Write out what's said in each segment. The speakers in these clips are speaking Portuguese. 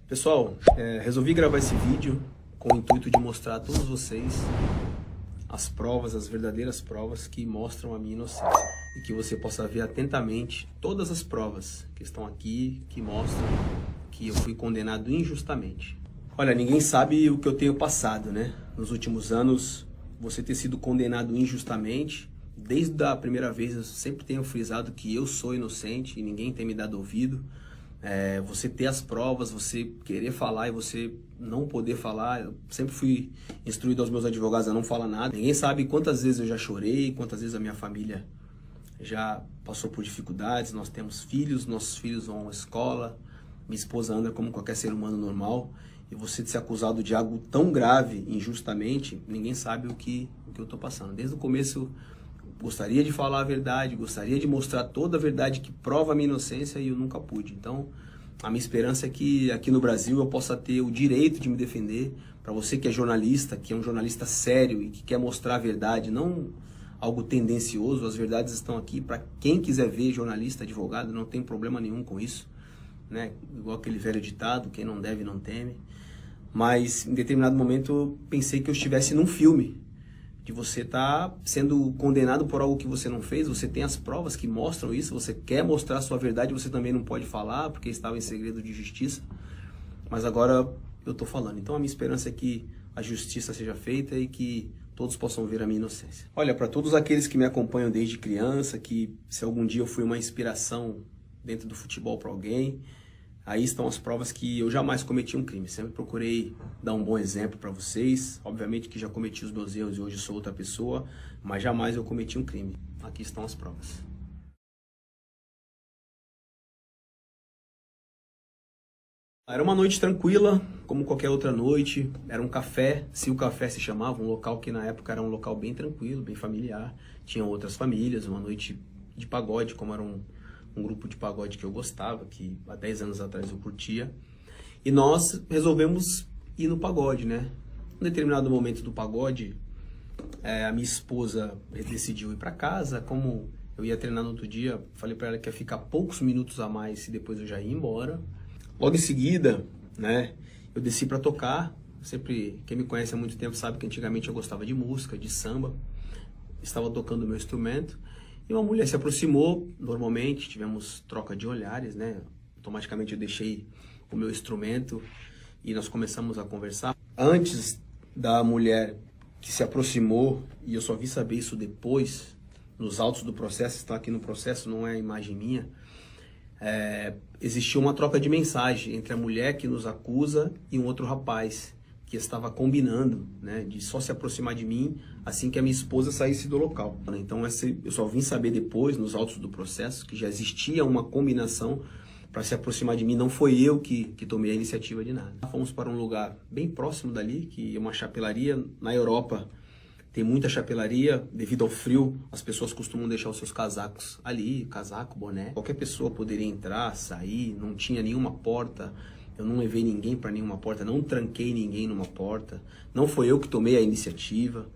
Pessoal, resolvi gravar esse vídeo com o intuito de mostrar a todos vocês as provas, as verdadeiras provas que mostram a minha inocência. E que você possa ver atentamente todas as provas que estão aqui, que mostram que eu fui condenado injustamente. Olha, ninguém sabe o que eu tenho passado, né? Nos últimos anos, você ter sido condenado injustamente, desde a primeira vez eu sempre tenho frisado que eu sou inocente e ninguém tem me dado ouvido. Você ter as provas, você querer falar e você não poder falar. Eu sempre fui instruído aos meus advogados a não falar nada. Ninguém sabe quantas vezes eu já chorei, quantas vezes a minha família já passou por dificuldades. Nós temos filhos, nossos filhos vão à escola, minha esposa anda como qualquer ser humano normal. E você ser acusado de algo tão grave, injustamente, ninguém sabe o que eu estou passando. Desde o começo, gostaria de falar a verdade, gostaria de mostrar toda a verdade que prova a minha inocência e eu nunca pude. Então, a minha esperança é que aqui no Brasil eu possa ter o direito de me defender. Para você que é jornalista, que é um jornalista sério e que quer mostrar a verdade, não algo tendencioso, as verdades estão aqui para quem quiser ver, jornalista, advogado, não tem problema nenhum com isso, né? Igual aquele velho ditado, quem não deve não teme. Mas em determinado momento eu pensei que eu estivesse num filme, de você estar sendo condenado por algo que você não fez. Você tem as provas que mostram isso, você quer mostrar a sua verdade, você também não pode falar porque estava em segredo de justiça, mas agora eu estou falando. Então a minha esperança é que a justiça seja feita e que todos possam ver a minha inocência. Olha, para todos aqueles que me acompanham desde criança, que se algum dia eu fui uma inspiração dentro do futebol para alguém, aí estão as provas que eu jamais cometi um crime. Sempre procurei dar um bom exemplo para vocês. Obviamente que já cometi os meus erros e hoje sou outra pessoa, mas jamais eu cometi um crime. Aqui estão as provas. Era uma noite tranquila, como qualquer outra noite. Era um café, se o café se chamava, um local que na época era um local bem tranquilo, bem familiar. Tinha outras famílias, uma noite de pagode, como era um grupo de pagode que eu gostava, que há 10 anos atrás eu curtia. E nós resolvemos ir no pagode, né? Em determinado momento do pagode, a minha esposa decidiu ir para casa. Como eu ia treinar no outro dia, falei para ela que ia ficar poucos minutos a mais e depois eu já ia embora. Logo em seguida, né, eu desci para tocar. Sempre, quem me conhece há muito tempo sabe que antigamente eu gostava de música, de samba. Estava tocando o meu instrumento. E uma mulher se aproximou, normalmente, tivemos troca de olhares, né? Automaticamente eu deixei o meu instrumento e nós começamos a conversar. Antes da mulher que se aproximou, e eu só vim saber isso depois, nos autos do processo, está aqui no processo, não é a imagem minha, existiu uma troca de mensagem entre a mulher que nos acusa e um outro rapaz que estava combinando, né, de só se aproximar de mim assim que a minha esposa saísse do local. Então eu só vim saber depois, nos autos do processo, que já existia uma combinação para se aproximar de mim. Não foi eu que tomei a iniciativa de nada. Fomos para um lugar bem próximo dali, que é uma chapelaria. Na Europa tem muita chapelaria, devido ao frio, as pessoas costumam deixar os seus casacos ali, casaco, boné. Qualquer pessoa poderia entrar, sair, não tinha nenhuma porta. Eu não levei ninguém para nenhuma porta, não tranquei ninguém numa porta. Não foi eu que tomei a iniciativa.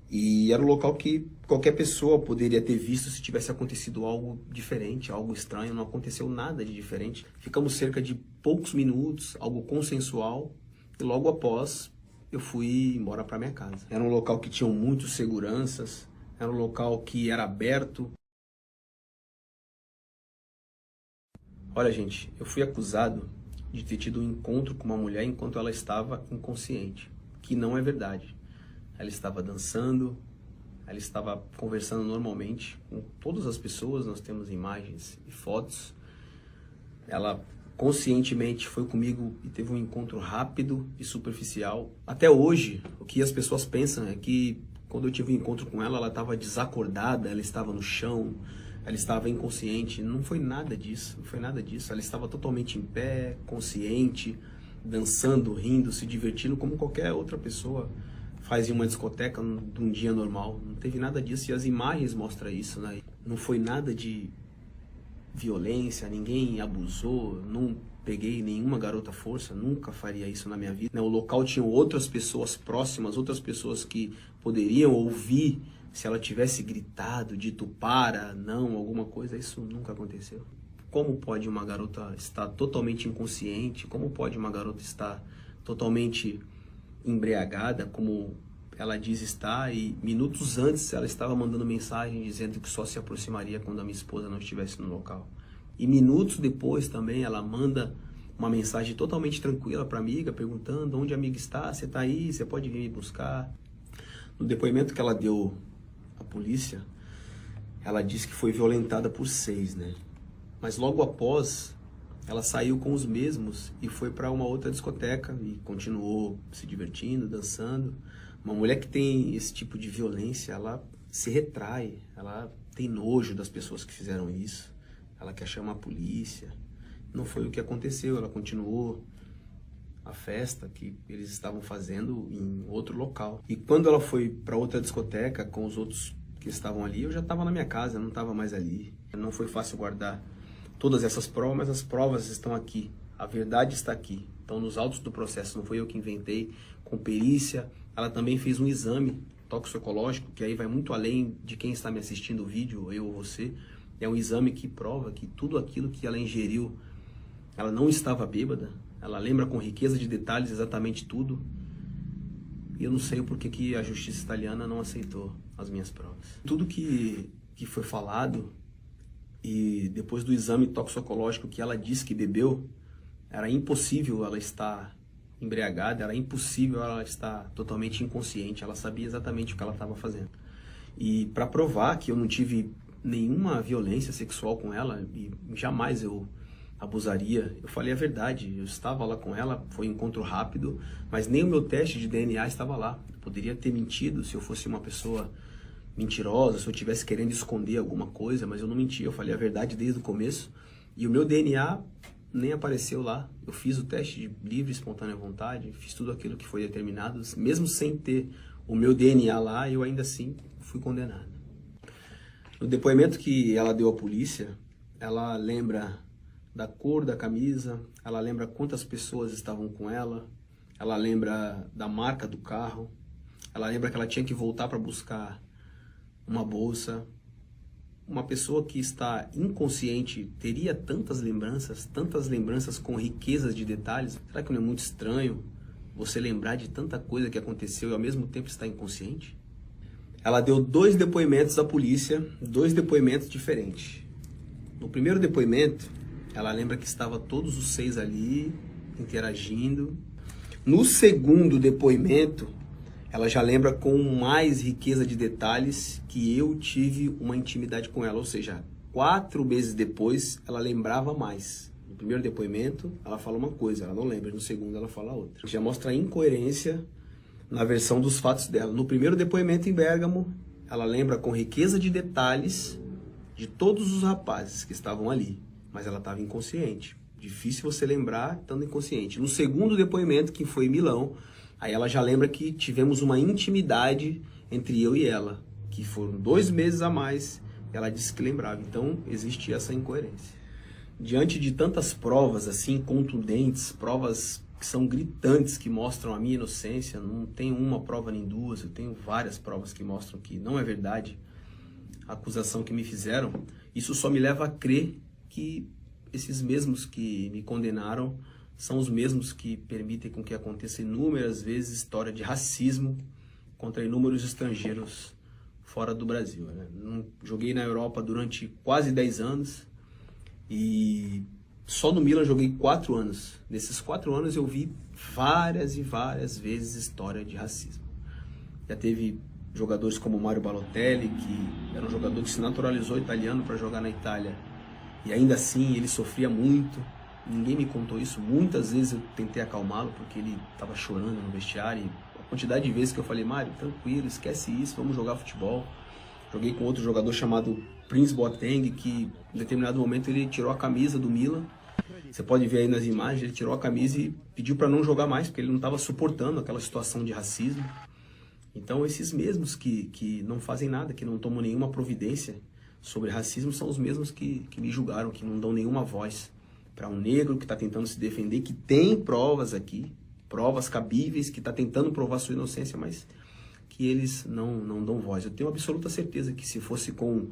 E era um local que qualquer pessoa poderia ter visto se tivesse acontecido algo diferente, algo estranho. Não aconteceu nada de diferente. Ficamos cerca de poucos minutos, algo consensual. E logo após, eu fui embora para minha casa. Era um local que tinha muitos seguranças. Era um local que era aberto. Olha, gente, eu fui acusado de ter tido um encontro com uma mulher enquanto ela estava inconsciente, que não é verdade. Ela estava dançando, ela estava conversando normalmente com todas as pessoas, nós temos imagens e fotos. Ela conscientemente foi comigo e teve um encontro rápido e superficial. Até hoje, o que as pessoas pensam é que quando eu tive um encontro com ela, ela estava desacordada, ela estava no chão, ela estava inconsciente. Não foi nada disso, não foi nada disso. Ela estava totalmente em pé, consciente, dançando, rindo, se divertindo como qualquer outra pessoa faz em uma discoteca num dia normal. Não teve nada disso e as imagens mostram isso, né? Não foi nada de violência, ninguém abusou, não peguei nenhuma garota à força, nunca faria isso na minha vida. O local tinha outras pessoas próximas, outras pessoas que poderiam ouvir se ela tivesse gritado, dito para, não, alguma coisa. Isso nunca aconteceu. como pode uma garota estar totalmente inconsciente, como pode uma garota estar totalmente embriagada, como ela diz estar, e minutos antes ela estava mandando mensagem dizendo que só se aproximaria quando a minha esposa não estivesse no local. E minutos depois também ela manda uma mensagem totalmente tranquila para a amiga, perguntando onde a amiga está, você está aí, você pode vir me buscar. No depoimento que ela deu à polícia, ela disse que foi violentada por 6, né? Mas logo após, ela saiu com os mesmos e foi para uma outra discoteca e continuou se divertindo, dançando. Uma mulher que tem esse tipo de violência, ela se retrai, ela tem nojo das pessoas que fizeram isso, ela quer chamar a polícia. Não foi o que aconteceu, ela continuou a festa que eles estavam fazendo em outro local. E quando ela foi para outra discoteca com os outros que estavam ali, eu já estava na minha casa, não estava mais ali. Não foi fácil guardar todas essas provas, mas as provas estão aqui, a verdade está aqui. Então nos autos do processo, não foi eu que inventei, com perícia, ela também fez um exame toxicológico, que aí vai muito além de quem está me assistindo o vídeo, eu ou você. É um exame que prova que tudo aquilo que ela ingeriu, ela não estava bêbada, ela lembra com riqueza de detalhes exatamente tudo. E eu não sei o porquê que a justiça italiana não aceitou as minhas provas. Tudo que foi falado, e depois do exame toxicológico que ela disse que bebeu, era impossível ela estar embriagada, era impossível ela estar totalmente inconsciente, ela sabia exatamente o que ela estava fazendo. E para provar que eu não tive nenhuma violência sexual com ela, e jamais eu abusaria, eu falei a verdade, eu estava lá com ela, foi um encontro rápido, mas nem o meu teste de DNA estava lá. Eu poderia ter mentido se eu fosse uma pessoa mentirosa, se eu estivesse querendo esconder alguma coisa, mas eu não menti, eu falei a verdade desde o começo, e o meu DNA nem apareceu lá. Eu fiz o teste de livre e espontânea vontade, fiz tudo aquilo que foi determinado, mesmo sem ter o meu DNA lá, eu ainda assim fui condenado. No depoimento que ela deu à polícia, ela lembra da cor da camisa, ela lembra quantas pessoas estavam com ela lembra da marca do carro, ela lembra que ela tinha que voltar para buscar uma bolsa. Uma pessoa que está inconsciente teria tantas lembranças com riquezas de detalhes? Será que não é muito estranho você lembrar de tanta coisa que aconteceu e ao mesmo tempo estar inconsciente? Ela deu 2 depoimentos à polícia, 2 depoimentos diferentes. No primeiro depoimento, ela lembra que estava todos os 6 ali, interagindo. No segundo depoimento, ela já lembra com mais riqueza de detalhes que eu tive uma intimidade com ela. Ou seja, 4 meses depois, ela lembrava mais. No primeiro depoimento, ela fala uma coisa, ela não lembra. No segundo, ela fala outra. Já mostra a incoerência na versão dos fatos dela. No primeiro depoimento em Bérgamo, ela lembra com riqueza de detalhes de todos os rapazes que estavam ali. Mas ela estava inconsciente. Difícil você lembrar estando inconsciente. No segundo depoimento, que foi em Milão, aí ela já lembra que tivemos uma intimidade entre eu e ela, que foram 2 meses a mais, ela disse que lembrava. Então, existe essa incoerência. Diante de tantas provas assim, contundentes, provas que são gritantes, que mostram a minha inocência, não tenho uma prova nem 2, eu tenho várias provas que mostram que não é verdade a acusação que me fizeram, isso só me leva a crer que esses mesmos que me condenaram são os mesmos que permitem com que aconteça inúmeras vezes história de racismo contra inúmeros estrangeiros fora do Brasil, né? Joguei na Europa durante quase 10 anos e só no Milan joguei 4 anos. Nesses 4 anos eu vi várias e várias vezes história de racismo. Já teve jogadores como Mario Balotelli, que era um jogador que se naturalizou italiano para jogar na Itália, e ainda assim ele sofria muito. Ninguém me contou isso. Muitas vezes eu tentei acalmá-lo porque ele estava chorando no vestiário. E a quantidade de vezes que eu falei, Mário, tranquilo, esquece isso, vamos jogar futebol. Joguei com outro jogador chamado Prince Boateng, que em determinado momento ele tirou a camisa do Milan. Você pode ver aí nas imagens, ele tirou a camisa e pediu para não jogar mais, porque ele não estava suportando aquela situação de racismo. Então esses mesmos que não fazem nada, que não tomam nenhuma providência sobre racismo, são os mesmos que me julgaram, que não dão nenhuma voz para um negro que está tentando se defender, que tem provas aqui, provas cabíveis, que está tentando provar sua inocência, mas que eles não dão voz. Eu tenho absoluta certeza que se fosse com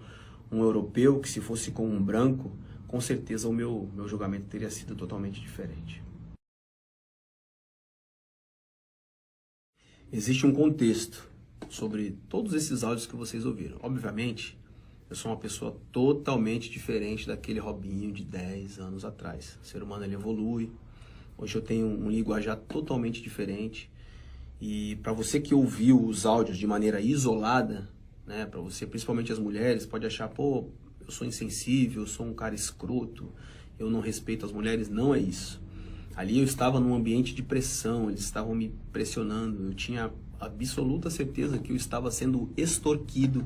um europeu, que se fosse com um branco, com certeza o meu julgamento teria sido totalmente diferente. Existe um contexto sobre todos esses áudios que vocês ouviram. Obviamente, eu sou uma pessoa totalmente diferente daquele Robinho de 10 anos atrás. O ser humano ele evolui. Hoje eu tenho um linguajar totalmente diferente. E para você que ouviu os áudios de maneira isolada, né, para você, principalmente as mulheres, pode achar, pô, eu sou insensível, eu sou um cara escroto, eu não respeito as mulheres. Não é isso. Ali eu estava num ambiente de pressão, eles estavam me pressionando, eu tinha absoluta certeza que eu estava sendo extorquido.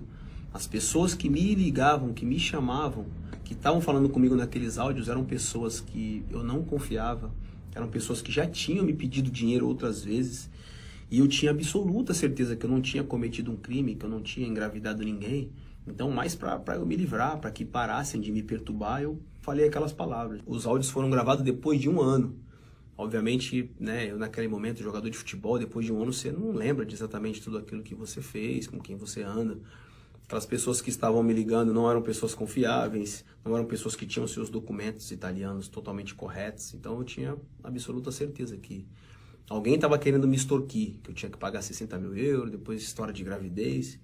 As pessoas que me ligavam, que me chamavam, que estavam falando comigo naqueles áudios eram pessoas que eu não confiava, eram pessoas que já tinham me pedido dinheiro outras vezes, e eu tinha absoluta certeza que eu não tinha cometido um crime, que eu não tinha engravidado ninguém. Então, mais para eu me livrar, para que parassem de me perturbar, eu falei aquelas palavras. Os áudios foram gravados depois de um ano. Obviamente, né, eu naquele momento, jogador de futebol, depois de um ano você não lembra de exatamente tudo aquilo que você fez, com quem você anda. Aquelas pessoas que estavam me ligando não eram pessoas confiáveis, não eram pessoas que tinham seus documentos italianos totalmente corretos. Então eu tinha absoluta certeza que alguém estava querendo me extorquir, que eu tinha que pagar 60 mil euros, depois história de gravidez,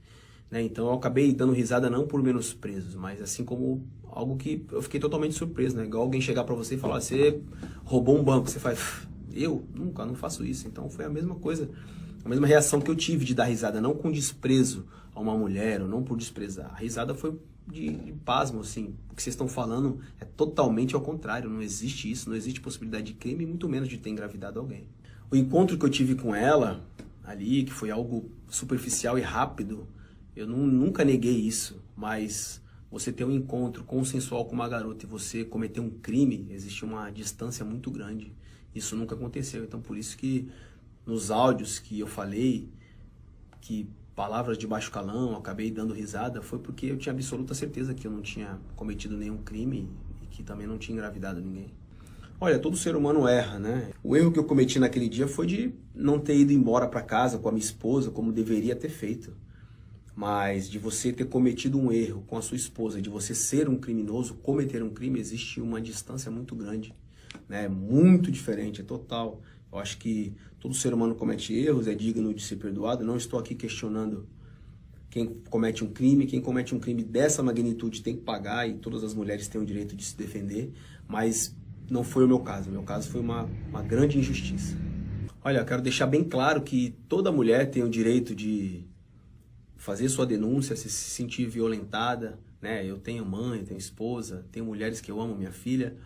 né? Então eu acabei dando risada não por menosprezo, mas assim como algo que eu fiquei totalmente surpreso, né? Igual alguém chegar para você e falar, você roubou um banco, você faz, eu nunca, não faço isso. Então foi a mesma coisa, a mesma reação que eu tive de dar risada, não com desprezo a uma mulher, ou não por desprezar. A risada foi de pasmo, assim, o que vocês estão falando é totalmente ao contrário, não existe isso, não existe possibilidade de crime, muito menos de ter engravidado alguém. O encontro que eu tive com ela ali, que foi algo superficial e rápido, eu nunca neguei isso, mas você ter um encontro consensual com uma garota e você cometer um crime, existe uma distância muito grande. Isso nunca aconteceu, então por isso que nos áudios que eu falei, que palavras de baixo calão, eu acabei dando risada, foi porque eu tinha absoluta certeza que eu não tinha cometido nenhum crime e que também não tinha engravidado ninguém. Olha, todo ser humano erra, né? O erro que eu cometi naquele dia foi de não ter ido embora para casa com a minha esposa como deveria ter feito. Mas de você ter cometido um erro com a sua esposa, de você ser um criminoso, cometer um crime, existe uma distância muito grande, né? Muito diferente, é total. Eu acho que todo ser humano comete erros, é digno de ser perdoado. Não estou aqui questionando quem comete um crime. Quem comete um crime dessa magnitude tem que pagar e todas as mulheres têm o direito de se defender. Mas não foi o meu caso. O meu caso foi uma grande injustiça. Olha, eu quero deixar bem claro que toda mulher tem o direito de fazer sua denúncia, se sentir violentada, né? Eu tenho mãe, tenho esposa, tenho mulheres que eu amo, minha filha,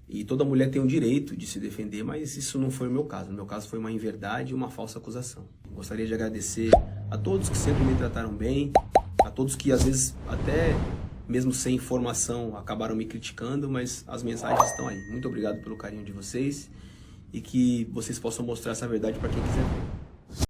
e toda mulher tem o direito de se defender, mas isso não foi o meu caso. O meu caso foi uma inverdade e uma falsa acusação. Gostaria de agradecer a todos que sempre me trataram bem, a todos que às vezes até mesmo sem informação acabaram me criticando, mas as mensagens estão aí. Muito obrigado pelo carinho de vocês e que vocês possam mostrar essa verdade para quem quiser ver.